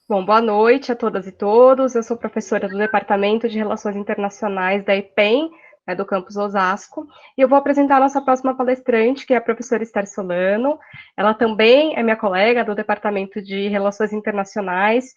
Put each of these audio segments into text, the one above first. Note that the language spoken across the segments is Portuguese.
Bom, boa noite a todas e todos. Eu sou professora do Departamento de Relações Internacionais da EPEM, do campus Osasco, e eu vou apresentar a nossa próxima palestrante, que é a professora Esther Solano. Ela também é minha colega do Departamento de Relações Internacionais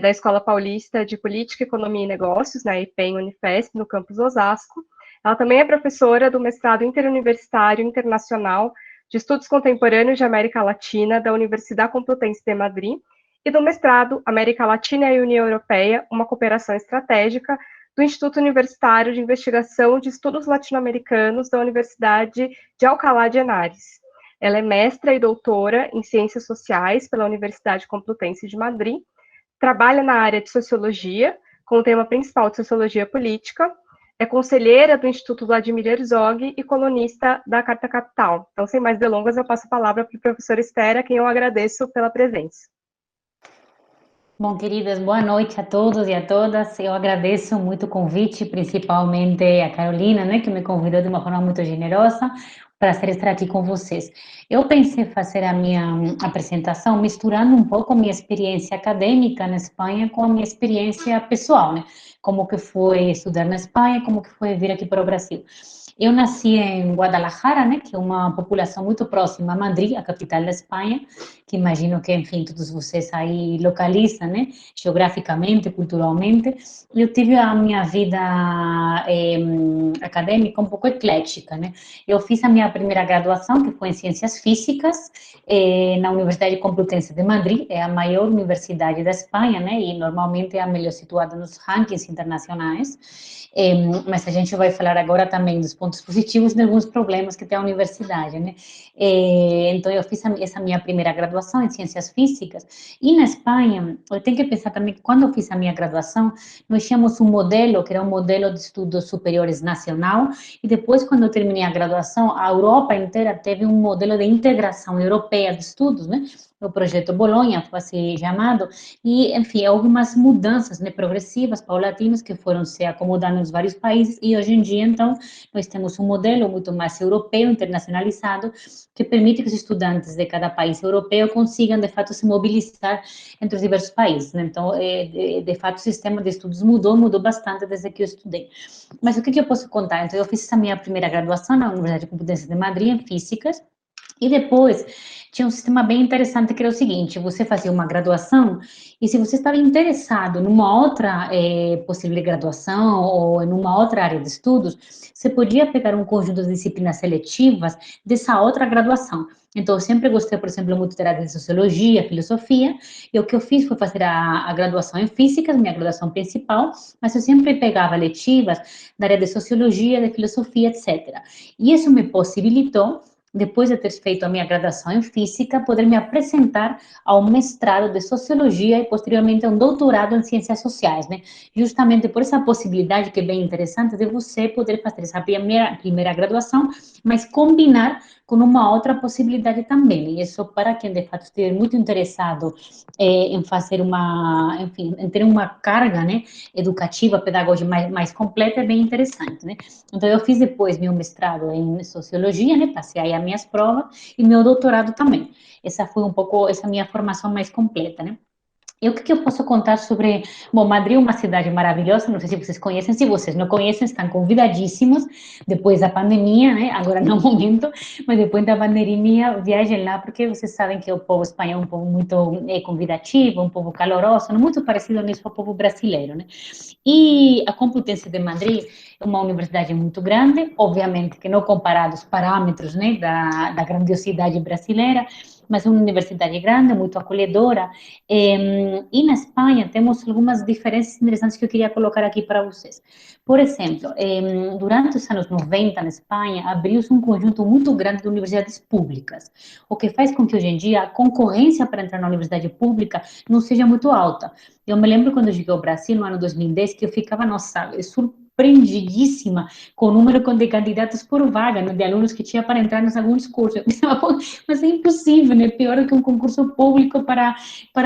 da Escola Paulista de Política, Economia e Negócios, na EPEM Unifesp, no campus Osasco. Ela também é professora do mestrado interuniversitário internacional de Estudos Contemporâneos de América Latina da Universidade Complutense de Madrid, e do mestrado América Latina e União Europeia, uma cooperação estratégica, do Instituto Universitário de Investigação de Estudos Latino-Americanos da Universidade de Alcalá de Henares. Ela é mestra e doutora em Ciências Sociais pela Universidade Complutense de Madrid, trabalha na área de Sociologia, com o tema principal de Sociologia Política, é conselheira do Instituto Vladimir Herzog e colunista da Carta Capital. Então, sem mais delongas, eu passo a palavra para o professor Esther, a quem eu agradeço pela presença. Bom, queridas, boa noite a todos e a todas. Eu agradeço muito o convite, principalmente a Carolina, né, que me convidou de uma forma muito generosa. Prazer estar aqui com vocês. Eu pensei fazer a minha apresentação misturando um pouco a minha experiência acadêmica na Espanha com a minha experiência pessoal, né? Como que foi estudar na Espanha, como que foi vir aqui para o Brasil. Eu nasci em Guadalajara, né, que é uma população muito próxima a Madrid, a capital da Espanha, que imagino que, enfim, todos vocês aí localizam, né, geograficamente, culturalmente. Eu tive a minha vida acadêmica um pouco eclética, né. Eu fiz a minha primeira graduação, que foi em Ciências Físicas, na Universidade Complutense de Madrid, é a maior universidade da Espanha, né, e normalmente é a melhor situada nos rankings internacionais. Mas a gente vai falar agora também dos pontos positivos e de alguns problemas que tem a universidade, né? Então, eu fiz essa minha primeira graduação em Ciências Físicas, e na Espanha, eu tenho que pensar também que quando eu fiz a minha graduação, nós tínhamos um modelo, que era um modelo de estudos superiores nacional, e depois, quando eu terminei a graduação, a Europa inteira teve um modelo de integração europeia de estudos, né? O projeto Bolonha foi assim chamado, e, enfim, algumas mudanças, né, progressivas, paulatinas, que foram se acomodando nos vários países, e hoje em dia, então, nós temos um modelo muito mais europeu, internacionalizado, que permite que os estudantes de cada país europeu consigam, de fato, se mobilizar entre os diversos países, né? Então, de fato, o sistema de estudos mudou bastante desde que eu estudei. Mas o que eu posso contar? Então, eu fiz essa minha primeira graduação na Universidade Complutense de Madrid, em Físicas, e depois tinha um sistema bem interessante que era o seguinte: você fazia uma graduação e se você estava interessado numa outra possível graduação ou em uma outra área de estudos, você podia pegar um conjunto de disciplinas seletivas dessa outra graduação. Então, eu sempre gostei, por exemplo, muito da área de Sociologia, Filosofia, e o que eu fiz foi fazer a graduação em Físicas, minha graduação principal, mas eu sempre pegava letivas da área de Sociologia, de Filosofia, etc. E isso me possibilitou, depois de ter feito a minha graduação em Física, poder me apresentar ao mestrado de Sociologia e, posteriormente, a um doutorado em Ciências Sociais, né? Justamente por essa possibilidade, que é bem interessante, de você poder fazer essa primeira graduação, mas combinar com uma outra possibilidade também. E isso, para quem, de fato, estiver muito interessado em fazer enfim, em ter uma carga, né, educativa, pedagógica mais completa, é bem interessante, né? Então, eu fiz depois meu mestrado em Sociologia, né? Passei aí as minhas provas, e meu doutorado também. Essa foi um pouco essa minha formação mais completa, né? E o que eu posso contar sobre... Bom, Madrid é uma cidade maravilhosa, não sei se vocês conhecem, se vocês não conhecem, estão convidadíssimos, depois da pandemia, né? Agora não é o momento, mas depois da pandemia, viajem lá, porque vocês sabem que o povo espanhol é um povo muito convidativo, um povo caloroso, muito parecido nisso ao povo brasileiro, né? E a Complutense de Madrid é uma universidade muito grande, obviamente que não comparado aos parâmetros, né, da grandiosidade brasileira, mas é uma universidade grande, muito acolhedora. E na Espanha temos algumas diferenças interessantes que eu queria colocar aqui para vocês. Por exemplo, durante os anos 90 na Espanha, abriu-se um conjunto muito grande de universidades públicas, o que faz com que hoje em dia a concorrência para entrar na universidade pública não seja muito alta. Eu me lembro quando eu cheguei ao Brasil, no ano 2010, que eu ficava, nossa, surpreendidíssima com o número de candidatos por vaga, né, de alunos que tinha para entrar nos alguns cursos. Eu pensava, "Pô, mas é impossível, né? Pior do que um concurso público para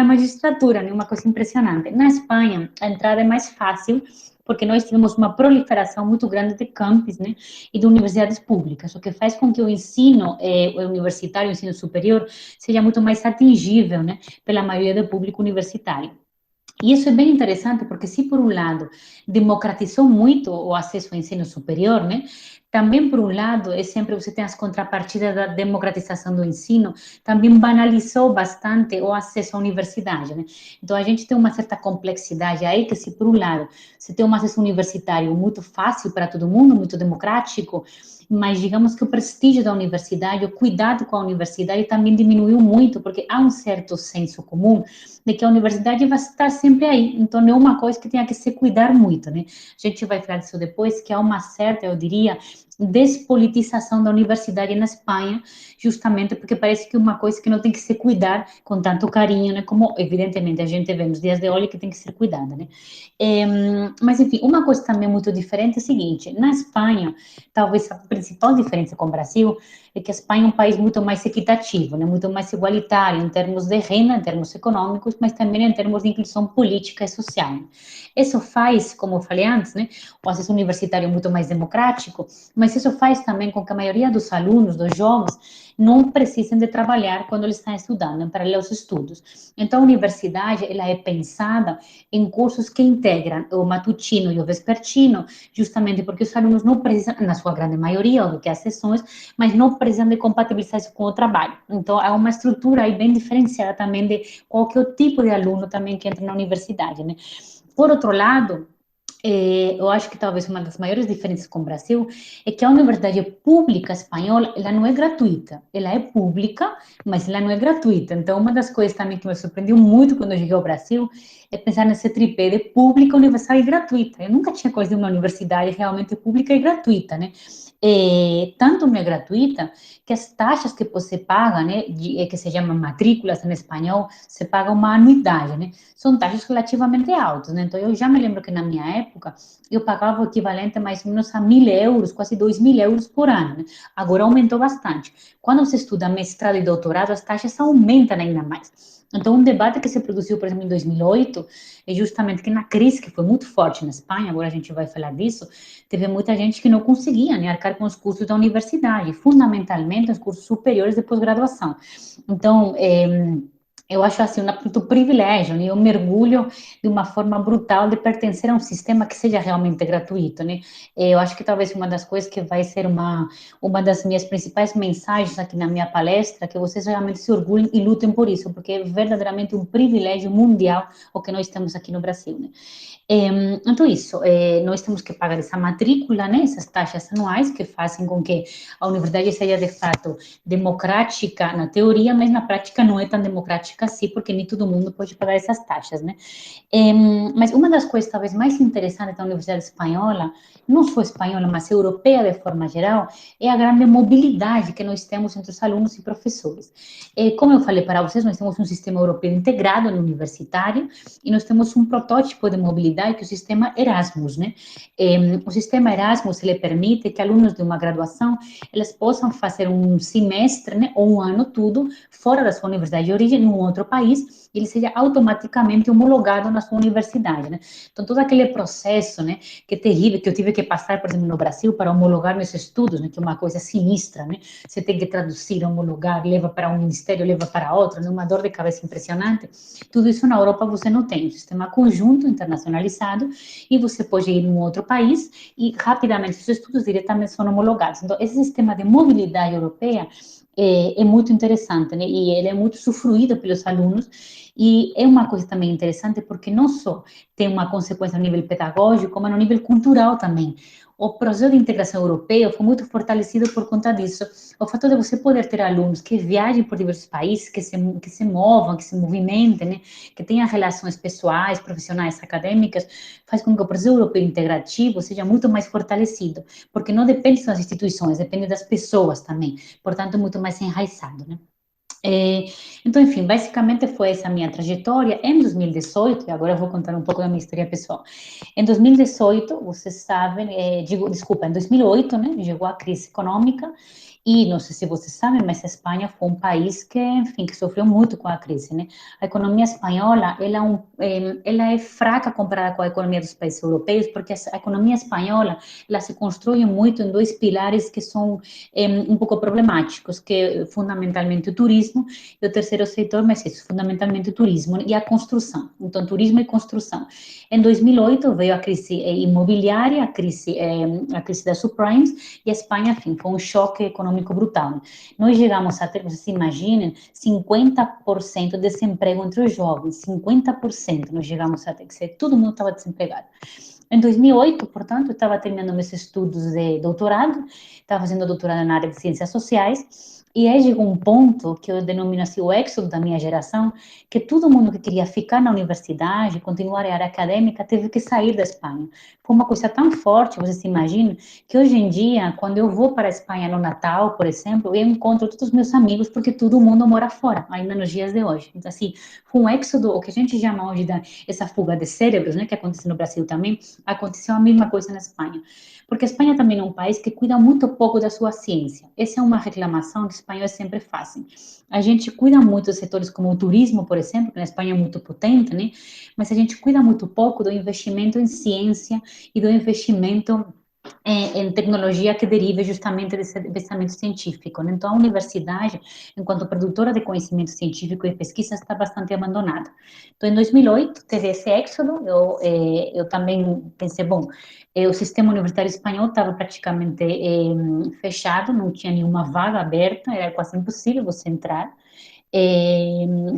magistratura, né? Uma coisa impressionante. Na Espanha, a entrada é mais fácil, porque nós tivemos uma proliferação muito grande de campos, né, e de universidades públicas, o que faz com que o ensino universitário, o ensino superior, seja muito mais atingível, né, pela maioria do público universitário. E isso é bem interessante, porque se por um lado democratizou muito o acesso ao ensino superior, né? Também, por um lado, é sempre você tem as contrapartidas da democratização do ensino, também banalizou bastante o acesso à universidade, né? Então, a gente tem uma certa complexidade aí, que se por um lado você tem um acesso universitário muito fácil para todo mundo, muito democrático, mas digamos que o prestígio da universidade, o cuidado com a universidade também diminuiu muito, porque há um certo senso comum de que a universidade vai estar sempre aí, então não é uma coisa que tenha que se cuidar muito, né? A gente vai falar disso depois, que há uma certa, eu diria, despolitização da universidade na Espanha, justamente porque parece que é uma coisa que não tem que se cuidar com tanto carinho, né? Como, evidentemente, a gente vê nos dias de hoje que tem que ser cuidada, né? Mas, enfim, uma coisa também muito diferente é o seguinte, na Espanha, talvez a principal diferença com o Brasil é que a Espanha é um país muito mais equitativo, né? Muito mais igualitário em termos de renda, em termos econômicos, mas também em termos de inclusão política e social. Isso faz, como eu falei antes, né, o acesso universitário muito mais democrático, mas isso faz também com que a maioria dos alunos, dos jovens, não precisem de trabalhar quando eles estão estudando, em paralelo aos estudos. Então, a universidade, ela é pensada em cursos que integram o matutino e o vespertino, justamente porque os alunos não precisam, na sua grande maioria, ou do que há exceções, mas não precisam de compatibilizar isso com o trabalho. Então, há uma estrutura aí bem diferenciada também de qual que é o tipo de aluno também que entra na universidade, né? Por outro lado, eu acho que talvez uma das maiores diferenças com o Brasil é que a universidade pública espanhola, ela não é gratuita, ela é pública, mas ela não é gratuita. Então, uma das coisas também que me surpreendeu muito quando eu cheguei ao Brasil é pensar nesse tripé de pública, universal e gratuita. Eu nunca tinha coisa de uma universidade realmente pública e gratuita, né? Tanto não é gratuita que as taxas que você paga, né, que se chamam matrículas em espanhol, você paga uma anuidade, né? São taxas relativamente altas, né? Então, eu já me lembro que na minha época, eu pagava o equivalente a mais ou menos a 1.000 euros, quase 2.000 euros por ano, né? Agora aumentou bastante. Quando você estuda mestrado e doutorado, as taxas aumentam ainda mais. Então, um debate que se produziu, por exemplo, em 2008, é justamente que na crise, que foi muito forte na Espanha, agora a gente vai falar disso, teve muita gente que não conseguia, né, arcar com os cursos da universidade, fundamentalmente os cursos superiores de pós-graduação. Então, eu acho assim um absoluto privilégio, né? Eu mergulho de uma forma brutal de pertencer a um sistema que seja realmente gratuito, né? Eu acho que talvez uma das coisas que vai ser uma das minhas principais mensagens aqui na minha palestra, que vocês realmente se orgulhem e lutem por isso, porque é verdadeiramente um privilégio mundial o que nós temos aqui no Brasil, né? Então, isso, nós temos que pagar essa matrícula, né, essas taxas anuais, que fazem com que a universidade seja, de fato, democrática na teoria, mas na prática não é tão democrática assim, porque nem todo mundo pode pagar essas taxas, né? Mas uma das coisas talvez mais interessantes da Universidade Espanhola, não só espanhola, mas europeia de forma geral, é a grande mobilidade que nós temos entre os alunos e professores. Como eu falei para vocês, nós temos um sistema europeu integrado no universitário e nós temos um protótipo de mobilidade que é o sistema Erasmus, né? O sistema Erasmus, ele permite que alunos de uma graduação, eles possam fazer um semestre, né, ou um ano tudo, fora da sua universidade de origem, em um outro país, e ele seja automaticamente homologado na sua universidade, né? Então, todo aquele processo, né, que é terrível, que eu tive que passar, por exemplo, no Brasil, para homologar meus estudos, né, que é uma coisa sinistra, né? Você tem que traduzir, homologar, leva para um ministério, leva para outro, né? Uma dor de cabeça impressionante. Tudo isso na Europa você não tem, um sistema conjunto, internacionalizado, e você pode ir em um outro país e rapidamente os estudos diretamente são homologados. Então, esse sistema de mobilidade europeia é muito interessante, né? E ele é muito usufruído pelos alunos, e é uma coisa também interessante porque não só tem uma consequência no nível pedagógico, mas no nível cultural também. O processo de integração europeu foi muito fortalecido por conta disso. O fato de você poder ter alunos que viajem por diversos países, que se movam, que se movimentem, né? Que tenham relações pessoais, profissionais, acadêmicas, faz com que o processo europeu integrativo seja muito mais fortalecido, porque não depende das instituições, depende das pessoas também, portanto, muito mais enraizado, né? Então, enfim, basicamente foi essa minha trajetória. Em 2018, e agora eu vou contar um pouco da minha história pessoal. Em 2018, vocês sabem, desculpa, em 2008, né, chegou a crise econômica e não sei se vocês sabem, mas a Espanha foi um país que, enfim, que sofreu muito com a crise, né? A economia espanhola, ela é fraca comparada com a economia dos países europeus, porque a economia espanhola, ela se construi muito em dois pilares que são um pouco problemáticos, que é fundamentalmente o turismo e o terceiro setor, mas isso, fundamentalmente o turismo e a construção. Então, turismo e construção. Em 2008 veio a crise imobiliária, a crise das subprimes, e a Espanha, enfim, foi um choque econômico brutal. Nós chegamos a ter, vocês imaginem, 50% de desemprego entre os jovens, 50% nós chegamos a ter, que ser, todo mundo estava desempregado. Em 2008, portanto, eu estava terminando meus estudos de doutorado, estava fazendo doutorado na área de ciências sociais, e aí chegou um ponto que eu denomino assim o êxodo da minha geração, que todo mundo que queria ficar na universidade, continuar a área acadêmica, teve que sair da Espanha. Foi uma coisa tão forte, você se imagina, que hoje em dia, quando eu vou para a Espanha no Natal, por exemplo, eu encontro todos os meus amigos, porque todo mundo mora fora, ainda nos dias de hoje. Então, assim, foi um êxodo, o que a gente chama hoje de essa fuga de cérebros, né, que acontece no Brasil também, aconteceu a mesma coisa na Espanha. Porque a Espanha também é um país que cuida muito pouco da sua ciência. Essa é uma reclamação que os espanhóis sempre fazem. A gente cuida muito de setores como o turismo, por exemplo, que na Espanha é muito potente, né? Mas a gente cuida muito pouco do investimento em ciência e do investimento em tecnologia que deriva justamente desse pensamento científico, né? Então, a universidade, enquanto produtora de conhecimento científico e pesquisa, está bastante abandonada. Então, em 2008, teve esse êxodo, eu também pensei, bom, o sistema universitário espanhol estava praticamente fechado, não tinha nenhuma vaga aberta, era quase impossível você entrar,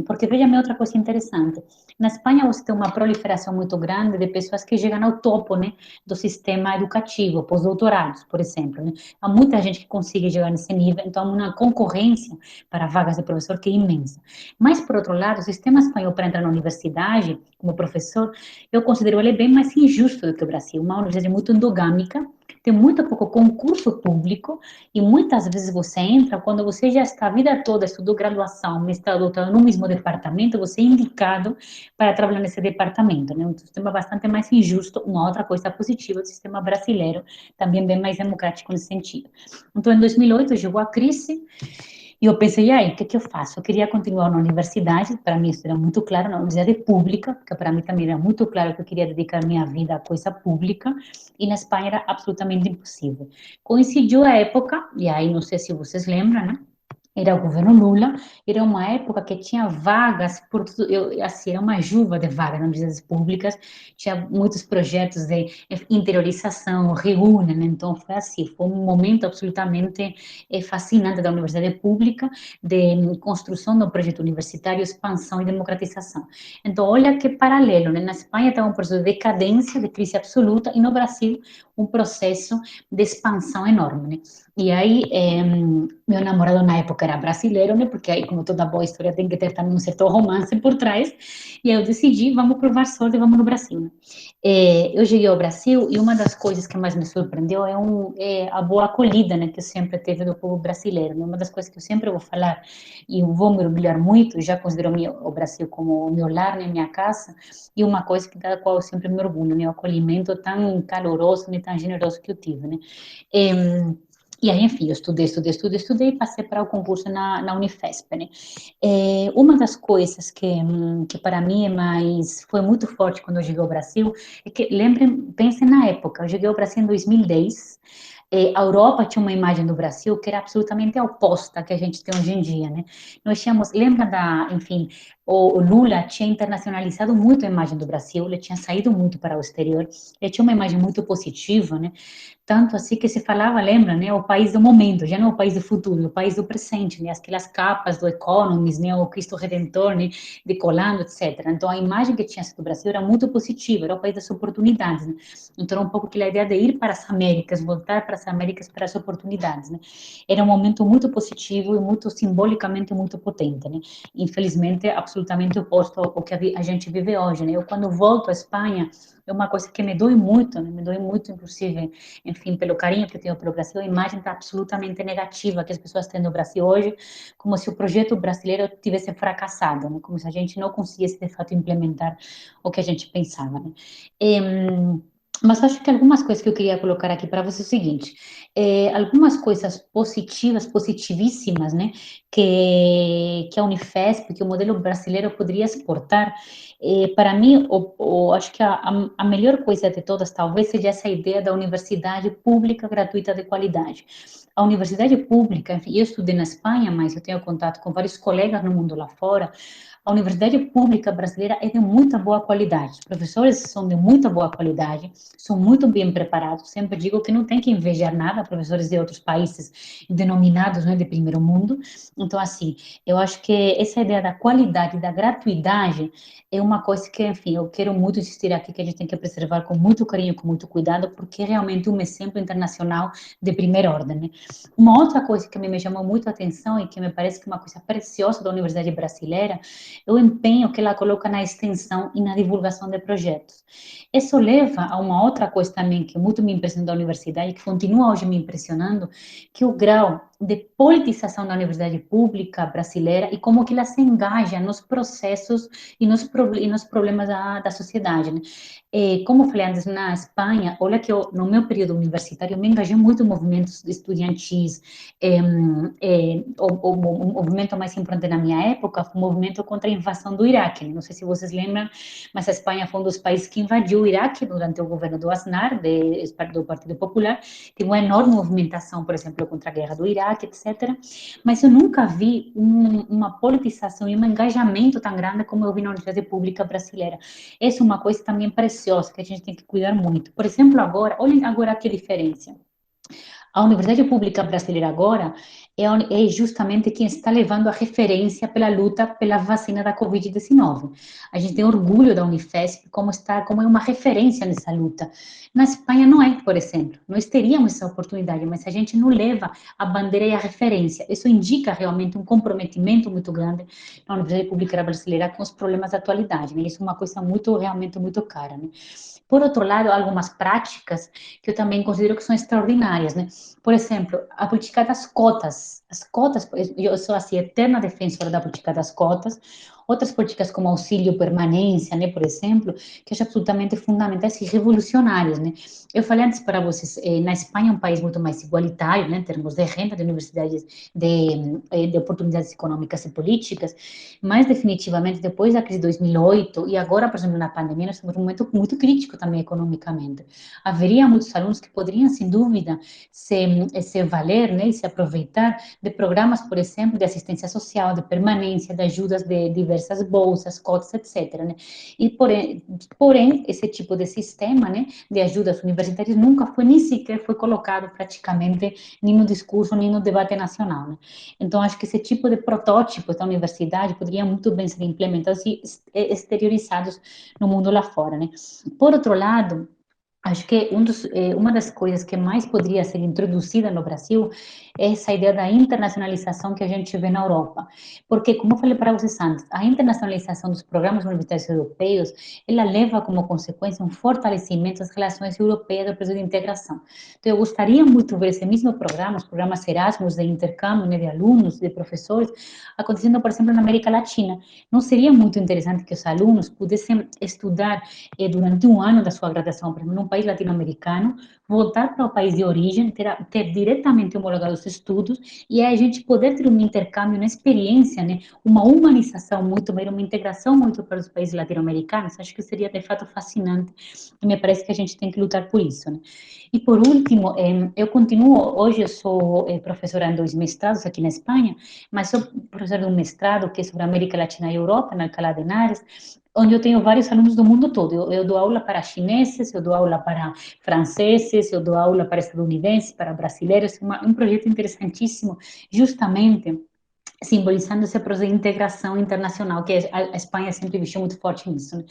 porque veja-me outra coisa interessante. Na Espanha você tem uma proliferação muito grande de pessoas que chegam ao topo, né, do sistema educativo, pós-doutorados, por exemplo, né? Há muita gente que consegue chegar nesse nível, então há uma concorrência para vagas de professor que é imensa. Mas, por outro lado, o sistema espanhol para entrar na universidade, como professor, eu considero ele bem mais injusto do que o Brasil. Uma universidade muito endogâmica, tem muito pouco concurso público, e muitas vezes você entra, quando você já está a vida toda, estudou graduação, mestrado, doutorado no mesmo departamento, você é indicado para trabalhar nesse departamento, né? Um sistema bastante mais injusto, uma outra coisa positiva do sistema brasileiro, também bem mais democrático nesse sentido. Então, em 2008, chegou a crise, e eu pensei, e aí, o que eu faço? Eu queria continuar na universidade, para mim isso era muito claro, na universidade pública, porque para mim também era muito claro que eu queria dedicar minha vida à coisa pública, e na Espanha era absolutamente impossível. Coincidiu a época, e aí não sei se vocês lembram, né? Era o governo Lula, era uma época que tinha vagas, por tudo, assim, era uma chuva de vagas nas universidades públicas, tinha muitos projetos de interiorização, reúnem, né? Então foi assim, foi um momento absolutamente fascinante da universidade pública, de construção do projeto universitário, expansão e democratização. Então, olha que paralelo, né? Na Espanha estava um processo de decadência, de crise absoluta, e no Brasil um processo de expansão enorme, né? E aí, meu namorado na época era brasileiro, né? Porque aí, como toda boa história, tem que ter também um certo romance por trás. E aí eu decidi, vamos provar sorte, vamos no Brasil, né? Eu cheguei ao Brasil e uma das coisas que mais me surpreendeu é a boa acolhida, né? Que eu sempre teve do povo brasileiro, né? Uma das coisas que eu sempre vou falar e eu vou me orgulhar muito, já considero o Brasil como o meu lar, né? Minha casa, e uma coisa da qual eu sempre me orgulho, né? O acolhimento tão caloroso, né? Tão generoso que eu tive, né? E aí, enfim, eu estudei e passei para o concurso na Unifesp, né? Uma das coisas que para mim foi muito forte quando eu cheguei ao Brasil, é que, lembrem, pensem na época, eu cheguei ao Brasil em 2010, a Europa tinha uma imagem do Brasil que era absolutamente oposta à que a gente tem hoje em dia, né? Nós tínhamos, lembra enfim, o Lula tinha internacionalizado muito a imagem do Brasil, ele tinha saído muito para o exterior, ele tinha uma imagem muito positiva, né? Tanto assim que se falava, lembra, né, o país do momento, já não é o país do futuro, é o país do presente, né, aquelas capas do Economist, né, o Cristo Redentor, né, decolando, etc. Então, a imagem que tinha do Brasil era muito positiva, era o país das oportunidades, né? Então, era um pouco aquela ideia de ir para as Américas, voltar para as Américas para as oportunidades, né? Era um momento muito positivo e muito simbolicamente muito potente, né? Infelizmente, absolutamente oposto ao que a gente vive hoje, né? Eu, quando volto à Espanha, é uma coisa que me dói muito, né? Me dói muito, inclusive, enfim, pelo carinho que eu tenho pelo Brasil, a imagem está absolutamente negativa que as pessoas têm do Brasil hoje, como se o projeto brasileiro tivesse fracassado, né? Como se a gente não conseguisse, de fato, implementar o que a gente pensava, né? Mas acho que algumas coisas que eu queria colocar aqui para você é o seguinte, algumas coisas positivas, positivíssimas, né, que a Unifesp, que o modelo brasileiro poderia exportar, para mim, acho que a melhor coisa de todas talvez seja essa ideia da universidade pública gratuita de qualidade. A universidade pública, enfim, eu estudei na Espanha, mas eu tenho contato com vários colegas no mundo lá fora. A universidade pública brasileira é de muita boa qualidade. Os professores são de muita boa qualidade, são muito bem preparados. Sempre digo que não tem que invejar nada professores de outros países denominados, né, de primeiro mundo. Então, assim, eu acho que essa ideia da qualidade, da gratuidade, é uma coisa que, enfim, eu quero muito insistir aqui que a gente tem que preservar com muito carinho, com muito cuidado, porque é realmente um exemplo internacional de primeira ordem, né? Uma outra coisa que me chamou muito a atenção e que me parece que é uma coisa preciosa da universidade brasileira é o empenho que ela coloca na extensão e na divulgação de projetos. Isso leva a uma outra coisa também que muito me impressionou da universidade, que continua hoje me impressionando, que é o grau de politização da universidade pública brasileira e como que ela se engaja nos processos e nos problemas da sociedade, né? Como eu falei antes, na Espanha, olha que eu, no meu período universitário, eu me engajei muito em movimentos estudantis. O movimento mais importante na minha época foi o movimento contra a invasão do Iraque. Não sei se vocês lembram, mas a Espanha foi um dos países que invadiu o Iraque durante o governo do Aznar, do Partido Popular. Teve uma enorme movimentação, por exemplo, contra a guerra do Iraque, etc. Mas eu nunca vi uma politização e um engajamento tão grande como eu vi na Universidade Pública Brasileira. Essa é uma coisa também preciosa que a gente tem que cuidar muito. Por exemplo, agora, olhem agora que diferença. A Universidade Pública Brasileira agora é justamente quem está levando a referência pela luta pela vacina da Covid-19. A gente tem orgulho da Unifesp como é uma referência nessa luta. Na Espanha não é, por exemplo. Nós teríamos essa oportunidade, mas a gente não leva a bandeira e a referência. Isso indica realmente um comprometimento muito grande na Universidade Pública Brasileira com os problemas da atualidade, né? Isso é uma coisa muito, realmente muito cara, né? Por outro lado, algumas práticas que eu também considero que são extraordinárias, né? Por exemplo, a política das cotas. As cotas, eu sou assim, eterna defensora da política das cotas. Outras políticas como auxílio permanência, né, por exemplo, que eu acho absolutamente fundamentais e revolucionárias, né? Eu falei antes para vocês, na Espanha é um país muito mais igualitário, né, em termos de renda, de universidades, de oportunidades econômicas e políticas, mas definitivamente depois da crise de 2008 e agora, por exemplo, na pandemia, nós temos um momento muito crítico também economicamente. Haveria muitos alunos que poderiam, sem dúvida, se valer, né, e se aproveitar de programas, por exemplo, de assistência social, de permanência, de ajudas de diversas bolsas, cotas, etc. Né? E, porém, esse tipo de sistema, né, de ajudas universitárias nunca foi, nem sequer foi colocado praticamente nem no discurso, nem no debate nacional. Né? Então, acho que esse tipo de protótipos da universidade poderia muito bem ser implementados e exteriorizados no mundo lá fora. Né? Por outro lado, acho que uma das coisas que mais poderia ser introduzida no Brasil é essa ideia da internacionalização que a gente vê na Europa. Porque, como eu falei para vocês antes, a internacionalização dos programas universitários europeus, ela leva como consequência um fortalecimento das relações europeias do processo de integração. Então, eu gostaria muito de ver esse mesmo programa, os programas Erasmus de intercâmbio, né, de alunos, de professores, acontecendo, por exemplo, na América Latina. Não seria muito interessante que os alunos pudessem estudar durante um ano da sua graduação, por exemplo, num país latino-americano, voltar para o país de origem, ter diretamente homologado os estudos, e aí a gente poder ter um intercâmbio, uma experiência, né, uma humanização muito maior, uma integração muito para os países latino-americanos. Acho que seria de fato fascinante, e me parece que a gente tem que lutar por isso, né? E por último, eu continuo, hoje eu sou professora em 2 mestrados aqui na Espanha, mas sou professora de um mestrado que é sobre a América Latina e Europa, na Alcalá de Henares, onde eu tenho vários alunos do mundo todo. Eu dou aula para chineses, eu dou aula para franceses, eu dou aula para estadunidenses, para brasileiros, um projeto interessantíssimo, justamente simbolizando esse processo de integração internacional, que a Espanha sempre vestiu muito forte nisso, né?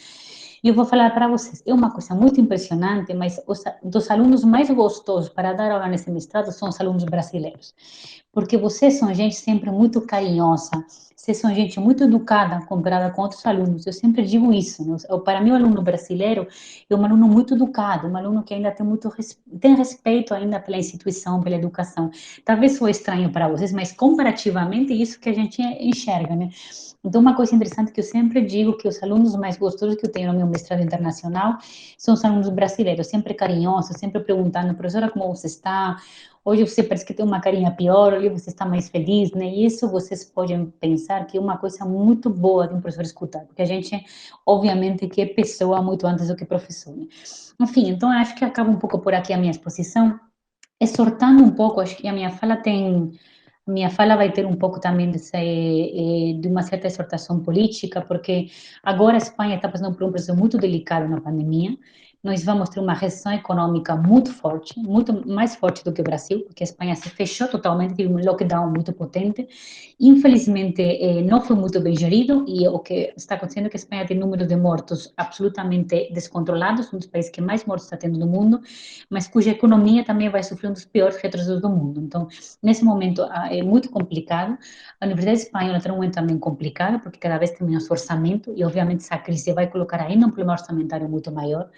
E eu vou falar para vocês, é uma coisa muito impressionante, mas dos alunos mais gostosos para dar aula nesse mestrado são os alunos brasileiros, porque vocês são gente sempre muito carinhosa, vocês são gente muito educada comparada com outros alunos. Eu sempre digo isso, né? Para mim, o aluno brasileiro é um aluno muito educado, um aluno que ainda tem muito tem respeito ainda pela instituição, pela educação. Talvez sou estranho para vocês, mas comparativamente isso que a gente enxerga, né? Então, uma coisa interessante que eu sempre digo que os alunos mais gostosos que eu tenho no meu mestrado internacional são os alunos brasileiros, sempre carinhosos, sempre perguntando, professora, como você está? Hoje você parece que tem uma carinha pior, hoje você está mais feliz, né? E isso vocês podem pensar que é uma coisa muito boa de um professor escutar, porque a gente, obviamente, que é pessoa muito antes do que professor, né? Enfim, então acho que acaba um pouco por aqui a minha exposição, exortando um pouco, acho que a minha fala vai ter um pouco também de uma certa exortação política, porque agora a Espanha está passando por um processo muito delicado na pandemia. Nós vamos ter uma recessão econômica muito forte, muito mais forte do que o Brasil, porque a Espanha se fechou totalmente, teve um lockdown muito potente. Infelizmente, não foi muito bem gerido e o que está acontecendo é que a Espanha tem números de mortos absolutamente descontrolados, um dos países que mais mortos está tendo no mundo, mas cuja economia também vai sofrer um dos piores retrocesos do mundo. Então, nesse momento é muito complicado. A Universidade Espanhola está num momento também complicado, porque cada vez tem menos orçamento e, obviamente, essa crise vai colocar ainda um problema orçamentário muito maior.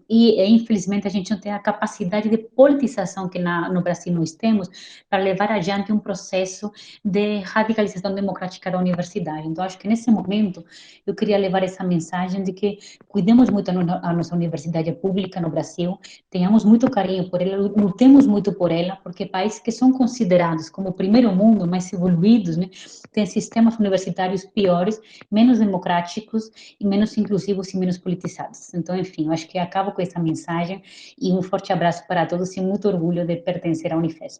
Infelizmente, a gente não tem a capacidade de politização que no Brasil nós temos para levar adiante um processo de radicalização democrática da universidade. Então, acho que nesse momento eu queria levar essa mensagem de que cuidemos muito a nossa universidade pública no Brasil, tenhamos muito carinho por ela, lutemos muito por ela, porque países que são considerados como o primeiro mundo, mais evoluídos, né, têm sistemas universitários piores, menos democráticos e menos inclusivos e menos politizados. Então, enfim, eu acho que acabo com essa mensagem e um forte abraço para todos e muito orgulho de pertencer à Unifesp.